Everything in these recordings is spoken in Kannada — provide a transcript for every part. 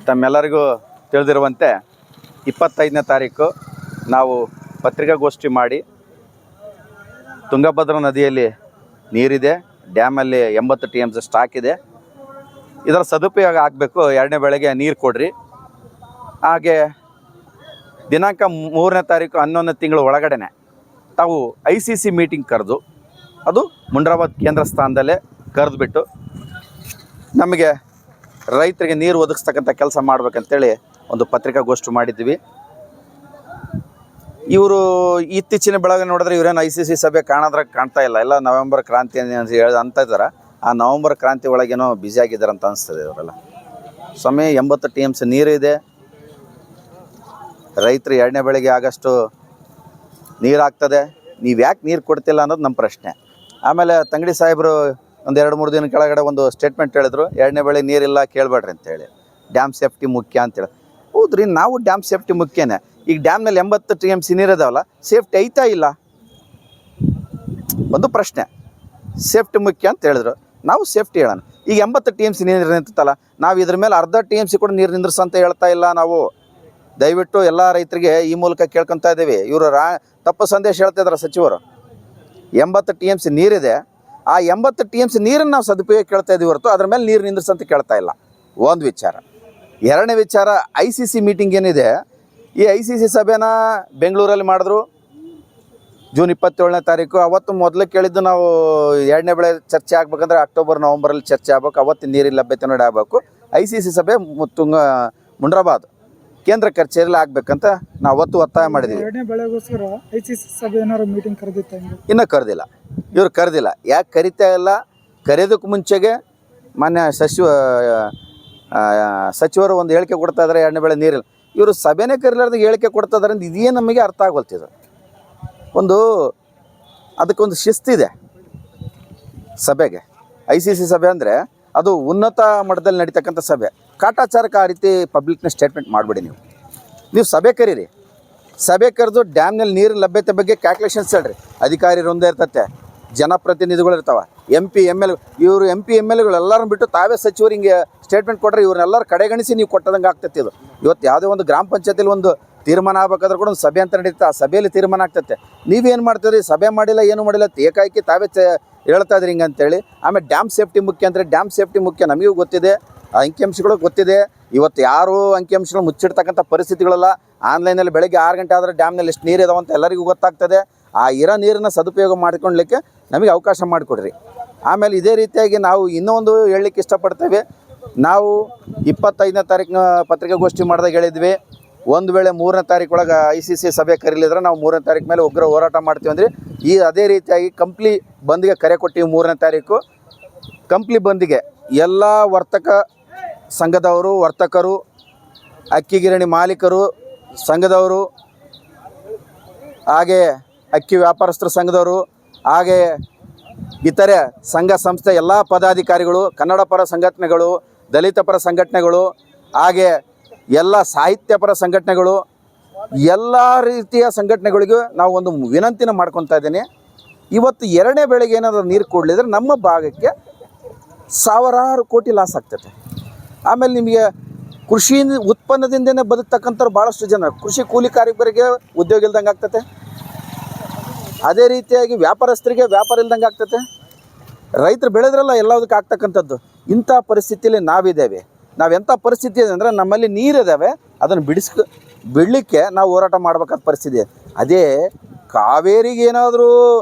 ತಮ್ಮೆಲ್ಲರಿಗೂ ತಿಳಿದಿರುವಂತೆ 25ನೇ ತಾರೀಕು ನಾವು ಪತ್ರಿಕಾಗೋಷ್ಠಿ ಮಾಡಿ ತುಂಗಭದ್ರಾ ನದಿಯಲ್ಲಿ ನೀರಿದೆ, ಡ್ಯಾಮಲ್ಲಿ 80 TMC ಸ್ಟಾಕ್ ಇದೆ, ಇದರ ಸದುಪಯೋಗ ಆಗಬೇಕು, 2ನೇ ಬೆಳೆಗೆ ನೀರು ಕೊಡ್ರಿ. ಹಾಗೆ ದಿನಾಂಕ 3ನೇ ತಾರೀಕು 11ನೇ ತಿಂಗಳ ಒಳಗಡೆ ತಾವು ICC ಮೀಟಿಂಗ್ ಕರೆದು ಅದು ಮುಂಡ್ರಾಬಾದ್ ಕೇಂದ್ರ ಸ್ಥಾನದಲ್ಲೇ ಕರೆದುಬಿಟ್ಟು ನಮಗೆ ರೈತರಿಗೆ ನೀರು ಒದಗಿಸ್ತಕ್ಕಂಥ ಕೆಲಸ ಮಾಡ್ಬೇಕಂತೇಳಿ ಒಂದು ಪತ್ರಿಕಾಗೋಷ್ಠಿ ಮಾಡಿದ್ವಿ. ಇವರು ಇತ್ತೀಚಿನ ಬೆಳಗ್ಗೆ ನೋಡಿದ್ರೆ ಇವರೇನು ICC ಸಭೆ ಕಾಣ್ತಾ ಇಲ್ಲ, ಎಲ್ಲ ನವೆಂಬರ್ ಕ್ರಾಂತಿ ಅಂತ ಇದ್ದಾರೆ. ಆ ನವೆಂಬರ್ ಕ್ರಾಂತಿ ಒಳಗೇನೋ ಬ್ಯುಸಿ ಆಗಿದ್ದಾರೆ ಅಂತ ಅನಿಸ್ತದೆ ಇವರೆಲ್ಲ. ಸಮಯ 80 TMC ನೀರು ಇದೆ, ರೈತರು 2ನೇ ಬೆಳೆಗೆ ಆಗಷ್ಟು ನೀರು ಆಗ್ತದೆ, ನೀವು ಯಾಕೆ ನೀರು ಕೊಡ್ತಿಲ್ಲ ಅನ್ನೋದು ನಮ್ಮ ಪ್ರಶ್ನೆ. ಆಮೇಲೆ ತಂಗಡಿ ಸಾಹೇಬರು ಒಂದು 2-3 ದಿನ ಕೆಳಗಡೆ ಒಂದು ಸ್ಟೇಟ್ಮೆಂಟ್ ಹೇಳಿದ್ರು, 2ನೇ ಬೆಳೆ ನೀರಿಲ್ಲ ಕೇಳಬೇಡ್ರಿ ಅಂತೇಳಿ, ಡ್ಯಾಮ್ ಸೇಫ್ಟಿ ಮುಖ್ಯ ಅಂತೇಳಿ. ಹೌದ್ರಿ, ನಾವು ಡ್ಯಾಮ್ ಸೇಫ್ಟಿ ಮುಖ್ಯನೇ. ಈಗ ಡ್ಯಾಮ್ನಲ್ಲಿ 80 TMC ನೀರಿದಾವಲ್ಲ, ಸೇಫ್ಟಿ ಐತಾ ಇಲ್ಲ? ಒಂದು ಪ್ರಶ್ನೆ. ಸೇಫ್ಟಿ ಮುಖ್ಯ ಅಂತ ಹೇಳಿದ್ರು, ನಾವು ಸೇಫ್ಟಿ ಹೇಳೋಣ. ಈಗ 80 TMC ನೀರು ನಿಂತಲ್ಲ, ನಾವು ಇದ್ರ ಮೇಲೆ ಅರ್ಧ TMC ಕೂಡ ನೀರು ನಿಂದ್ರಿಸಂತ ಹೇಳ್ತಾ ಇಲ್ಲ ನಾವು. ದಯವಿಟ್ಟು ಎಲ್ಲ ರೈತರಿಗೆ ಈ ಮೂಲಕ ಕೇಳ್ಕೊತಾ ಇದ್ದೀವಿ. ಇವರು ತಪ್ಪು ಸಂದೇಶ ಹೇಳ್ತಿದ್ದಾರೆ ಸಚಿವರು. 80 TMC ನೀರಿದೆ, ಆ 80 TMC ನೀರನ್ನು ನಾವು ಸದುಪಯೋಗ ಕೇಳ್ತಾ ಇದ್ದೀವಿ ಹೊರತು ಅದ್ರ ಮೇಲೆ ನೀರು ನಿಂದ್ರಿಸಂತ ಕೇಳ್ತಾ ಇಲ್ಲ. ಒಂದು ವಿಚಾರ. 2ನೇ ವಿಚಾರ, ICC ಮೀಟಿಂಗ್ ಏನಿದೆ, ಈ ICC ಸಭೆನ ಬೆಂಗಳೂರಲ್ಲಿ ಮಾಡಿದ್ರು ಜೂನ್ 27ನೇ ತಾರೀಕು. ಅವತ್ತು ಮೊದಲು ಕೇಳಿದ್ದು ನಾವು 2ನೇ ಬೆಳೆ ಚರ್ಚೆ ಆಗ್ಬೇಕಂದ್ರೆ ಅಕ್ಟೋಬರ್-ನವಂಬರಲ್ಲಿ ಚರ್ಚೆ ಆಗ್ಬೇಕು, ಅವತ್ತು ನೀರಿನ ಲಭ್ಯತೆ ನೋಡಿ ಆಗಬೇಕು. ICC ಸಭೆ ಮುಂಡ್ರಾಬಾದ್ ಕೇಂದ್ರ ಕಚೇರಿಯಲ್ಲಿ ಆಗ್ಬೇಕಂತ ನಾವು ಅವತ್ತು ಒತ್ತಾಯ ಮಾಡಿದ್ವಿ. 2ನೇ ಬೆಳೆಗೋಸ್ಕರ ICC ಸಭೆ ಏನಾದ್ರು ಮೀಟಿಂಗ್ ಕರೆದಿತ್ತ? ಇನ್ನೂ ಕರೆದಿಲ್ಲ, ಇವ್ರು ಕರೆದಿಲ್ಲ. ಯಾಕೆ ಕರಿತಾ ಇಲ್ಲ? ಕರೆಯೋದಕ್ಕೆ ಮುಂಚೆಗೆ ಮಾನ್ಯ ಸಚಿವರು ಒಂದು ಹೇಳಿಕೆ ಕೊಡ್ತಾ ಇದ್ದಾರೆ, 2ನೇ ಬೆಳೆ ನೀರಿಲ್ಲ. ಇವರು ಸಭೆನೇ ಕರೀಲಾರ್ದು ಹೇಳಿಕೆ ಕೊಡ್ತಾ ಇದ್ದಾರೆ ಅಂತ ಇದೇ ನಮಗೆ ಅರ್ಥ ಆಗೋಲ್ತಿದೆ. ಅದಕ್ಕೊಂದು ಶಿಸ್ತಿದೆ ಸಭೆಗೆ. ICC ಸಭೆ ಅಂದರೆ ಅದು ಉನ್ನತ ಮಟ್ಟದಲ್ಲಿ ನಡೀತಕ್ಕಂಥ ಸಭೆ. ಕಾಟಾಚಾರಕ್ಕೆ ಆ ರೀತಿ ಪಬ್ಲಿಕ್ನ ಸ್ಟೇಟ್ಮೆಂಟ್ ಮಾಡಿಬಿಡಿ. ನೀವು ಸಭೆ ಕರೀರಿ, ಸಭೆ ಕರೆದು ಡ್ಯಾಮ್ನಲ್ಲಿ ನೀರಿನ ಲಭ್ಯತೆ ಬಗ್ಗೆ ಕ್ಯಾಲ್ಕುಲೇಷನ್ಸ್ ಹೇಳ್ರಿ. ಅಧಿಕಾರಿ ಒಂದೇ ಇರ್ತತೆ, ಜನಪ್ರತಿನಿಧಿಗಳು ಇರ್ತಾವೆ, MP ML. ಇವರು MP MLಗಳು ಎಲ್ಲರೂ ಬಿಟ್ಟು ತಾವೇ ಸಚಿವರು ಹಿಂಗೆ ಸ್ಟೇಟ್ಮೆಂಟ್ ಕೊಡ್ರಿ, ಇವ್ರನ್ನೆಲ್ಲರೂ ಕಡೆಗಣಿಸಿ ನೀವು ಕೊಟ್ಟದಂಗೆ ಆಗ್ತೈತಿ. ಇದು ಇವತ್ತು ಯಾವುದೇ ಒಂದು ಗ್ರಾಮ ಪಂಚಾಯತಿಲಿ ಒಂದು ತೀರ್ಮಾನ ಆಗ್ಬೇಕಾದ್ರೆ ಕೂಡ ಒಂದು ಸಭೆ ಅಂತ ನಡೀತಾ, ಆ ಸಭೆಯಲ್ಲಿ ತೀರ್ಮಾನ ಆಗ್ತೈತೆ. ನೀವೇನು ಮಾಡ್ತೀರಿ? ಸಭೆ ಮಾಡಿಲ್ಲ, ಏನು ಮಾಡಿಲ್ಲ, ಏಕಾಏಕಿ ತಾವೇ ಹೇಳ್ತಾ ಇದ್ರಿ ಹಿಂಗೆ ಅಂತೇಳಿ. ಆಮೇಲೆ ಡ್ಯಾಮ್ ಸೇಫ್ಟಿ ಮುಖ್ಯ ಅಂದರೆ ಡ್ಯಾಮ್ ಸೇಫ್ಟಿ ಮುಖ್ಯ ನಮಗೂ ಗೊತ್ತಿದೆ, ಅಂಕಿಅಂಶಗಳು ಗೊತ್ತಿದೆ. ಇವತ್ತು ಯಾರು ಅಂಕಿಅಂಶಗಳು ಮುಚ್ಚಿಡ್ತಕ್ಕಂಥ ಪರಿಸ್ಥಿತಿಗಳಲ್ಲ. ಆನ್ಲೈನಲ್ಲಿ ಬೆಳಗ್ಗೆ 6 ಗಂಟೆ ಆದರೆ ಡ್ಯಾಮ್ನಲ್ಲಿ ಎಷ್ಟು ನೀರು ಇದಾವೆ ಅಂತ ಎಲ್ಲರಿಗೂ ಗೊತ್ತಾಗ್ತದೆ. ಆ ಇರೋ ನೀರನ್ನು ಸದುಪಯೋಗ ಮಾಡಿಕೊಳ್ಳಲಿಕ್ಕೆ ನಮಗೆ ಅವಕಾಶ ಮಾಡಿಕೊಡ್ರಿ. ಆಮೇಲೆ ಇದೇ ರೀತಿಯಾಗಿ ನಾವು ಇನ್ನೊಂದು ಹೇಳಲಿಕ್ಕೆ ಇಷ್ಟಪಡ್ತೇವೆ. ನಾವು 25ನೇ ತಾರೀಕಿನ ಪತ್ರಿಕಾಗೋಷ್ಠಿ ಮಾಡಿದಾಗ ಹೇಳಿದ್ವಿ, ಒಂದು ವೇಳೆ 3ನೇ ತಾರೀಕು ಒಳಗೆ ICC ಸಭೆ ಕರೀಲಿದ್ರೆ ನಾವು 3ನೇ ತಾರೀಕು ಮೇಲೆ ಉಗ್ರ ಹೋರಾಟ ಮಾಡ್ತೀವಿ ಅಂದರೆ ಅದೇ ರೀತಿಯಾಗಿ ಕಂಪ್ಲಿ ಬಂದ್ಗೆ ಕರೆ ಕೊಟ್ಟಿವಿ. 3ನೇ ತಾರೀಕು ಕಂಪ್ಲಿ ಬಂದಿಗೆ ಎಲ್ಲ ವರ್ತಕ ಸಂಘದವರು, ವರ್ತಕರು, ಅಕ್ಕಿ ಗಿರಣಿ ಮಾಲೀಕರು ಸಂಘದವರು, ಹಾಗೆ ಅಕ್ಕಿ ವ್ಯಾಪಾರಸ್ಥರ ಸಂಘದವರು, ಹಾಗೆ ಇತರೆ ಸಂಘ ಸಂಸ್ಥೆ ಎಲ್ಲ ಪದಾಧಿಕಾರಿಗಳು, ಕನ್ನಡ ಪರ ಸಂಘಟನೆಗಳು, ದಲಿತ ಪರ ಸಂಘಟನೆಗಳು, ಹಾಗೆ ಎಲ್ಲ ಸಾಹಿತ್ಯ ಪರ ಸಂಘಟನೆಗಳು, ಎಲ್ಲ ರೀತಿಯ ಸಂಘಟನೆಗಳಿಗೂ ನಾವು ಒಂದು ವಿನಂತಿನ ಮಾಡ್ಕೊತಾ ಇದ್ದೀನಿ. ಇವತ್ತು 2ನೇ ಬೆಳೆಗೆ ಏನಾದರೂ ನೀರು ಕೊಡಲಿದ್ರೆ ನಮ್ಮ ಭಾಗಕ್ಕೆ ಸಾವಿರಾರು ಕೋಟಿ ಲಾಸ್ ಆಗ್ತದೆ. ಆಮೇಲೆ ನಿಮಗೆ ಕೃಷಿ ಉತ್ಪನ್ನದಿಂದನೇ ಬದುಕ್ತಕ್ಕಂಥವ್ರು ಭಾಳಷ್ಟು ಜನ, ಕೃಷಿ ಕೂಲಿ ಕಾರ್ಮಿಕರಿಗೆ ಉದ್ಯೋಗ ಇಲ್ದಂಗೆ ಆಗ್ತದೆ. ಅದೇ ರೀತಿಯಾಗಿ ವ್ಯಾಪಾರಸ್ಥರಿಗೆ ವ್ಯಾಪಾರ ಇಲ್ದಂಗೆ ಆಗ್ತದೆ. ರೈತರು ಬೆಳೆದ್ರಲ್ಲ ಎಲ್ಲದಕ್ಕೆ ಆಗ್ತಕ್ಕಂಥದ್ದು. ಇಂಥ ಪರಿಸ್ಥಿತಿಯಲ್ಲಿ ನಾವಿದ್ದೇವೆ. ನಾವೆಂಥ ಪರಿಸ್ಥಿತಿ ಇದೆ ಅಂದರೆ ನಮ್ಮಲ್ಲಿ ನೀರಿದ್ದಾವೆ, ಅದನ್ನು ಬಿಡಲಿಕ್ಕೆ ನಾವು ಹೋರಾಟ ಮಾಡಬೇಕಾದ ಪರಿಸ್ಥಿತಿ. ಅದೇ ಕಾವೇರಿಗೆ ಏನಾದರೂ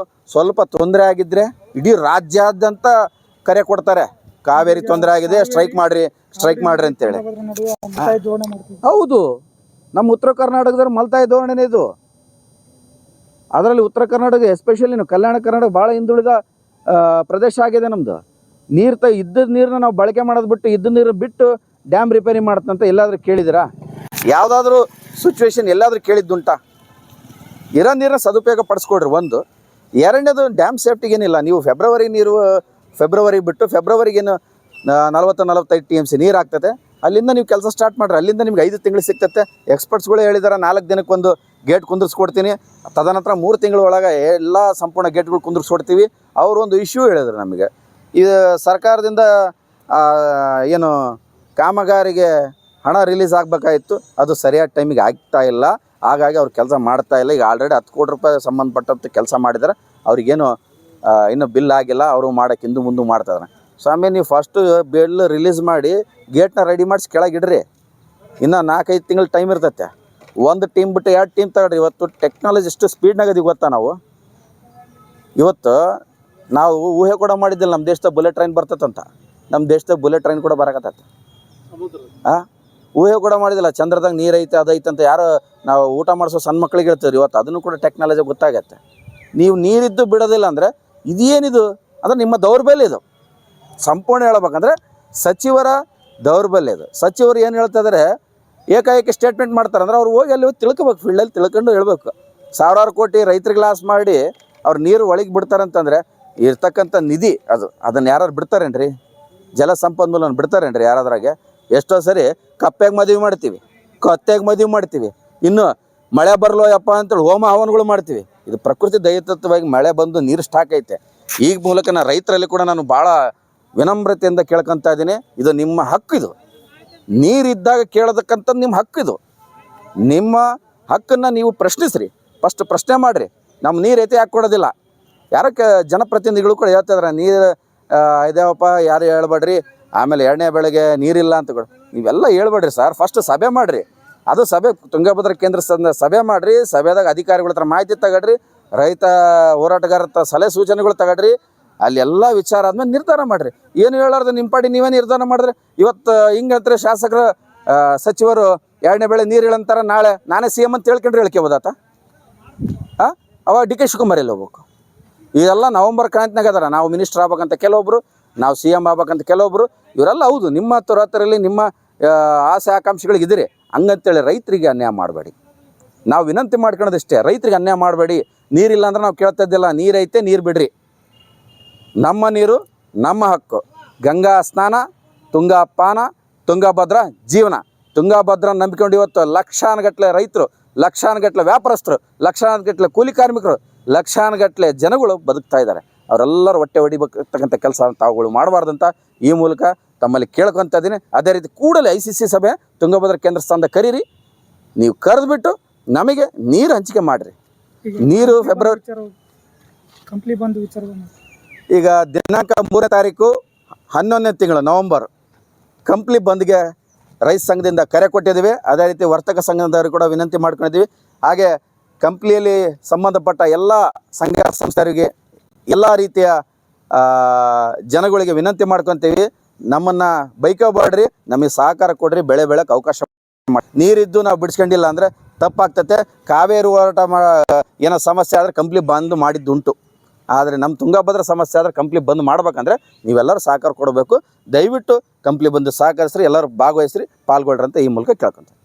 ಸ್ವಲ್ಪ ತೊಂದರೆ ಆಗಿದ್ದರೆ ಇಡೀ ರಾಜ್ಯಾದ್ಯಂತ ಕರೆ ಕೊಡ್ತಾರೆ, ಕಾವೇರಿ ತೊಂದರೆ ಆಗಿದೆ, ಸ್ಟ್ರೈಕ್ ಮಾಡಿರಿ ಅಂತೇಳಿ. ಹೌದು, ನಮ್ಮ ಉತ್ತರ ಕರ್ನಾಟಕದವ್ರು ಮಲ್ತಾಯಿ ಧೋರಣೆನೇ ಇದು. ಅದರಲ್ಲಿ ಉತ್ತರ ಕರ್ನಾಟಕ ಎಸ್ಪೆಷಲಿ ಕಲ್ಯಾಣ ಕರ್ನಾಟಕ ಭಾಳ ಹಿಂದುಳಿದ ಪ್ರದೇಶ ಆಗಿದೆ ನಮ್ಮದು. ಇದ್ದ ನೀರನ್ನ ನಾವು ಬಳಕೆ ಮಾಡೋದು ಬಿಟ್ಟು ಇದ್ದ ನೀರು ಬಿಟ್ಟು ಡ್ಯಾಮ್ ರಿಪೇರಿ ಮಾಡ್ತಂತ ಎಲ್ಲಾದರೂ ಕೇಳಿದಿರಾ? ಯಾವುದಾದ್ರೂ ಸಿಚುವೇಶನ್ ಎಲ್ಲಾದರೂ ಕೇಳಿದ್ದುಂಟಾ? ಇರೋ ನೀರನ್ನ ಸದುಪಯೋಗ ಪಡಿಸ್ಕೊಡ್ರಿ. ಒಂದು. 2ನೇದು ಡ್ಯಾಮ್ ಸೇಫ್ಟಿಗೆ ಏನಿಲ್ಲ. ನೀವು ಫೆಬ್ರವರಿ ಬಿಟ್ಟು ಫೆಬ್ರವರಿಗೇನು 40-45 TMC ನೀರು ಆಗ್ತದೆ. ಅಲ್ಲಿಂದ ನೀವು ಕೆಲಸ ಸ್ಟಾರ್ಟ್ ಮಾಡಿರಿ. ಅಲ್ಲಿಂದ ನಿಮ್ಗೆ 5 ತಿಂಗಳು ಸಿಗ್ತತೆ. ಎಕ್ಸ್ಪರ್ಟ್ಸ್ಗಳೇ ಹೇಳಿದಾರೆ 4 ದಿನಕ್ಕೊಂದು ಗೇಟ್ ಕುಂದಿರಿಸ್ಕೊಡ್ತೀನಿ, ತದನಂತರ 3 ತಿಂಗಳ ಒಳಗೆ ಎಲ್ಲ ಸಂಪೂರ್ಣ ಗೇಟ್ಗಳು ಕುಂದಿರಿಸ್ಕೊಡ್ತೀವಿ. ಅವರು ಒಂದು ಇಶ್ಯೂ ಹೇಳಿದ್ರು ನಮಗೆ, ಇದು ಸರ್ಕಾರದಿಂದ ಏನು ಕಾಮಗಾರಿಗೆ ಹಣ ರಿಲೀಸ್ ಆಗಬೇಕಾಗಿತ್ತು, ಅದು ಸರಿಯಾದ ಟೈಮಿಗೆ ಆಗ್ತಾ ಇಲ್ಲ. ಹಾಗಾಗಿ ಅವ್ರು ಕೆಲಸ ಮಾಡ್ತಾ ಇಲ್ಲ. ಈಗ ಆಲ್ರೆಡಿ 10 ಕೋಟಿ ರೂಪಾಯಿ ಸಂಬಂಧಪಟ್ಟಂತೆ ಕೆಲಸ ಮಾಡಿದ್ದಾರೆ. ಅವ್ರಿಗೇನು ಇನ್ನೂ ಬಿಲ್ ಆಗಿಲ್ಲ, ಅವರು ಮಾಡೋಕ್ಕೆ ಹಿಂದೆ ಮುಂದೆ ಮಾಡ್ತಾಯಿದ್ದಾರೆ. ಸ್ವಾಮಿ, ನೀವು ಫಸ್ಟು ಬಿಲ್ ರಿಲೀಸ್ ಮಾಡಿ ಗೇಟ್ನ ರೆಡಿ ಮಾಡಿಸಿ ಕೆಳಗಿಡ್ರಿ. ಇನ್ನು 4-5 ತಿಂಗಳು ಟೈಮ್ ಇರ್ತೈತೆ. ಒಂದು ಟೀಮ್ ಬಿಟ್ಟು 2 ಟೀಮ್ ತಗೊಳ್ರಿ. ಇವತ್ತು ಟೆಕ್ನಾಲಜಿ ಎಷ್ಟು ಸ್ಪೀಡ್ನಾಗದಿ ಗೊತ್ತಾ? ಇವತ್ತು ನಾವು ಊಹೆ ಕೂಡ ಮಾಡಿದ್ದಿಲ್ಲ ನಮ್ಮ ದೇಶದಾಗ ಬುಲೆಟ್ ಟ್ರೈನ್ ಬರ್ತದಂತ. ನಮ್ಮ ದೇಶದಾಗ ಬುಲೆಟ್ ಟ್ರೈನ್ ಕೂಡ ಬರಕತ್ತೈತೆ. ಊಹೆ ಕೂಡ ಮಾಡಿದಿಲ್ಲ. ಚಂದ್ರದಾಗ ನೀರೈತೆ ಅದೈತೆ ಅಂತ ಯಾರು ನಾವು ಊಟ ಮಾಡಿಸೋ ಸಣ್ಣ ಮಕ್ಳಿಗೆ ಹೇಳ್ತೀವಿ. ಇವತ್ತು ಅದನ್ನು ಕೂಡ ಟೆಕ್ನಾಲಜಿ ಗೊತ್ತಾಗತ್ತೆ. ನೀವು ನೀರಿದ್ದು ಬಿಡೋದಿಲ್ಲ ಅಂದರೆ ಇದೇನಿದು ಅಂದರೆ ನಿಮ್ಮ ದೌರ್ಬಲ್ಯ. ಇದು ಸಂಪೂರ್ಣ ಹೇಳ್ಬೇಕಂದ್ರೆ ಸಚಿವರ ದೌರ್ಬಲ್ಯ. ಇದು ಸಚಿವರು ಏನು ಹೇಳ್ತಾ ಇದ್ದಾರೆ, ಏಕಾಏಕಿ ಸ್ಟೇಟ್ಮೆಂಟ್ ಮಾಡ್ತಾರೆ ಅಂದರೆ ಅವ್ರು ಹೋಗಿ ಅಲ್ಲಿ ತಿಳ್ಕೊಬೇಕು, ಫೀಲ್ಡಲ್ಲಿ ತಿಳ್ಕೊಂಡು ಹೇಳ್ಬೇಕು. ಸಾವಿರಾರು ಕೋಟಿ ರೈತರಿಗೆ ಲಾಸ್ ಮಾಡಿ ಅವ್ರು ನೀರು ಒಳಗೆ ಬಿಡ್ತಾರಂತಂದರೆ ಇರ್ತಕ್ಕಂಥ ನಿಧಿ ಅದನ್ನು ಯಾರು ಬಿಡ್ತಾರೇನ್ರಿ? ಜಲ ಸಂಪನ್ಮೂಲನ ಬಿಡ್ತಾರೇನ್ರಿ ಯಾರಾದ್ರಾಗೆ? ಎಷ್ಟೋ ಸರಿ ಕಪ್ಪೆಗೆ ಮದುವೆ ಮಾಡ್ತೀವಿ, ಕತ್ತೆಗೆ ಮದುವೆ ಮಾಡ್ತೀವಿ, ಇನ್ನು ಮಳೆ ಬರಲೋ ಯಪ್ಪ ಅಂತೇಳಿ ಹೋಮ ಹವನಗಳು ಮಾಡ್ತೀವಿ. ಇದು ಪ್ರಕೃತಿ ದೈವತ್ವವಾಗಿ ಮಳೆ ಬಂದು ನೀರು ಸ್ಟಾಕ್ ಐತೆ. ಈ ಮೂಲಕ ನಾನು ರೈತರಲ್ಲಿ ಕೂಡ ನಾನು ಭಾಳ ವಿನಮ್ರತೆಯಿಂದ ಕೇಳ್ಕೊತಾ ಇದ್ದೀನಿ. ಇದು ನಿಮ್ಮ ಹಕ್ಕು. ಇದು ನೀರಿದ್ದಾಗ ಕೇಳೋದಕ್ಕಂಥದ್ದು ನಿಮ್ಮ ಹಕ್ಕು. ಇದು ನಿಮ್ಮ ಹಕ್ಕನ್ನು ನೀವು ಪ್ರಶ್ನಿಸ್ರಿ. ಫಸ್ಟ್ ಪ್ರಶ್ನೆ ಮಾಡಿರಿ. ನಮ್ಮ ನೀರು ಐತೆ ಯಾಕೆ ಕೊಡೋದಿಲ್ಲ? ಯಾರಕ್ಕೆ ಜನಪ್ರತಿನಿಧಿಗಳು ಕೂಡ ಹೇಳ್ತಾಯಿದ್ರೆ ನೀರು ಇದೇವಪ್ಪ, ಯಾರು ಹೇಳ್ಬೇಡ್ರಿ, ಆಮೇಲೆ 2ನೇ ಬೆಳೆಗೆ ನೀರಿಲ್ಲ ಅಂತ ಕೂಡ ನೀವೆಲ್ಲ ಹೇಳ್ಬೇಡ್ರಿ ಸರ್. ಫಸ್ಟ್ ಸಭೆ ಮಾಡಿರಿ. ಅದು ಸಭೆ ತುಂಗಭದ್ರಾ ಕೇಂದ್ರ ಸಭೆ ಮಾಡಿರಿ. ಸಭೆದಾಗ ಅಧಿಕಾರಿಗಳ ಹತ್ರ ಮಾಹಿತಿ ತಗೊಳ್ರಿ, ರೈತ ಹೋರಾಟಗಾರರ ಹತ್ರ ಸಲಹೆ ಸೂಚನೆಗಳು ತಗೊಳ್ರಿ. ಅಲ್ಲೆಲ್ಲ ವಿಚಾರ ಆದ್ಮೇಲೆ ನಿರ್ಧಾರ ಮಾಡಿರಿ. ಏನು ಹೇಳಾರ್ದು ನಿಮ್ಮ ಪಾಡಿ ನೀವೇ ನಿರ್ಧಾರ ಮಾಡಿದ್ರೆ ಇವತ್ತು ಹಿಂಗೆ ಹೇಳ್ತಾರೆ ಶಾಸಕರು ಸಚಿವರು 2ನೇ ಬೆಳೆ ನೀರು ಹೇಳಂತಾರೆ, ನಾಳೆ ನಾನೇ CM ಅಂತ ಹೇಳ್ಕೊಂಡ್ರೆ ಹೇಳ್ಕೋಬೋದಾತ? ಅವಾಗ DK ಶಿವಕುಮಾರ್ ಎಲ್ಲಿ ಹೋಗ್ಬೇಕು? ಇದೆಲ್ಲ ನವಂಬರ್ ಕ್ರಾಂತಿನಾಗ ಅದಾರ. ನಾವು ಮಿನಿಸ್ಟರ್ ಆಗ್ಬೇಕಂತ ಕೆಲವೊಬ್ಬರು, ನಾವು CM ಆಗ್ಬೇಕಂತ ಕೆಲವೊಬ್ಬರು. ಇವರೆಲ್ಲ ಹೌದು ನಿಮ್ಮ ತರಹರಲ್ಲಿ ನಿಮ್ಮ ಆಸೆ ಆಕಾಂಕ್ಷೆಗಳಿಗೆ ಇದ್ದೀರಿ. ಹಂಗಂತೇಳಿ ರೈತರಿಗೆ ಅನ್ಯಾಯ ಮಾಡಬೇಡಿ. ನಾವು ವಿನಂತಿ ಮಾಡ್ಕೊಳ್ಳೋದಿಷ್ಟೇ, ರೈತರಿಗೆ ಅನ್ಯಾಯ ಮಾಡಬೇಡಿ. ನೀರಿಲ್ಲ ಅಂದ್ರೆ ನಾವು ಕೇಳ್ತಾ ಇದ್ದಿಲ್ಲ, ನೀರೈತೆ ನೀರು ಬಿಡ್ರಿ. ನಮ್ಮ ನೀರು ನಮ್ಮ ಹಕ್ಕು. ಗಂಗಾ ಸ್ನಾನ, ತುಂಗಾ ಪಾನ, ತುಂಗಭದ್ರಾ ಜೀವನ. ತುಂಗಭದ್ರಾ ನಂಬಿಕೊಂಡು ಇವತ್ತು ಲಕ್ಷಾನುಗಟ್ಟಲೆ ರೈತರು, ಲಕ್ಷಾನುಗಟ್ಟಲೆ ವ್ಯಾಪಾರಸ್ಥರು, ಲಕ್ಷಾನುಗಟ್ಟಲೆ ಕೂಲಿ ಕಾರ್ಮಿಕರು, ಲಕ್ಷಾನುಗಟ್ಟಲೆ ಜನಗಳು ಬದುಕ್ತಾ ಇದ್ದಾರೆ. ಅವರೆಲ್ಲರೂ ಹೊಟ್ಟೆ ಹೊಡಿಬೇಕಂತಕ್ಕಂಥ ಕೆಲಸ ತಾವುಗಳು ಮಾಡಬಾರ್ದಂತ ಈ ಮೂಲಕ ತಮ್ಮಲ್ಲಿ ಕೇಳ್ಕೊತಾ ಇದ್ದೀನಿ. ಅದೇ ರೀತಿ ಕೂಡಲೇ ICC ಸಭೆ ತುಂಗಭದ್ರಾ ಕೇಂದ್ರ ಸ್ಥಾನದ ಕರೀರಿ. ನೀವು ಕರೆದುಬಿಟ್ಟು ನಮಗೆ ನೀರು ಹಂಚಿಕೆ ಮಾಡಿರಿ. ನೀರು ಫೆಬ್ರವರಿ ಕಂಪ್ಲಿ ಬಂದು ವಿಚಾರ ಈಗ ದಿನಾಂಕ 3ನೇ ತಾರೀಕು 11ನೇ ತಿಂಗಳು ನವಂಬರ್ ಕಂಪ್ಲಿ ಬಂದ್ಗೆ ರೈತ ಸಂಘದಿಂದ ಕರೆ ಕೊಟ್ಟಿದ್ದೀವಿ. ಅದೇ ರೀತಿ ವರ್ತಕ ಸಂಘದವರು ಕೂಡ ವಿನಂತಿ ಮಾಡ್ಕೊಂಡಿದ್ದೀವಿ. ಹಾಗೆ ಕಂಪ್ಲಿಯಲ್ಲಿ ಸಂಬಂಧಪಟ್ಟ ಎಲ್ಲ ಸಂಘ ಸಂಸ್ಥೆಯವರಿಗೆ, ಎಲ್ಲ ರೀತಿಯ ಜನಗಳಿಗೆ ವಿನಂತಿ ಮಾಡ್ಕೊತೀವಿ. ನಮ್ಮನ್ನು ಬೈಕೋಬೇಡ್ರಿ, ನಮಗೆ ಸಹಕಾರ ಕೊಡ್ರಿ, ಬೆಳೆ ಬೆಳಕ್ಕೆ ಅವಕಾಶ ಮಾಡಿ. ನೀರಿದ್ದು ನಾವು ಬಿಡಿಸ್ಕೊಂಡಿಲ್ಲ ಅಂದರೆ ತಪ್ಪಾಗ್ತತೆ. ಕಾವೇರಿ ಹೋರಾಟ ಏನೋ ಸಮಸ್ಯೆ ಆದರೆ ಕಂಪ್ಲಿ ಬಂದ್ ಮಾಡಿದ್ದುಂಟು. ಆದರೆ ನಮ್ಮ ತುಂಗಭದ್ರಾ ಸಮಸ್ಯೆ ಆದರೆ ಕಂಪ್ಲಿ ಬಂದ್ ಮಾಡ್ಬೇಕಂದ್ರೆ ನೀವೆಲ್ಲರೂ ಸಹಕಾರ ಕೊಡಬೇಕು. ದಯವಿಟ್ಟು ಕಂಪ್ಲಿ ಬಂದು ಸಹಕರಿಸ್ರಿ, ಎಲ್ಲರೂ ಭಾಗವಹಿಸ್ರಿ, ಪಾಲ್ಗೊಳ್ರಿ ಅಂತ ಈ ಮೂಲಕ ಕೇಳ್ಕೊತೀನಿ.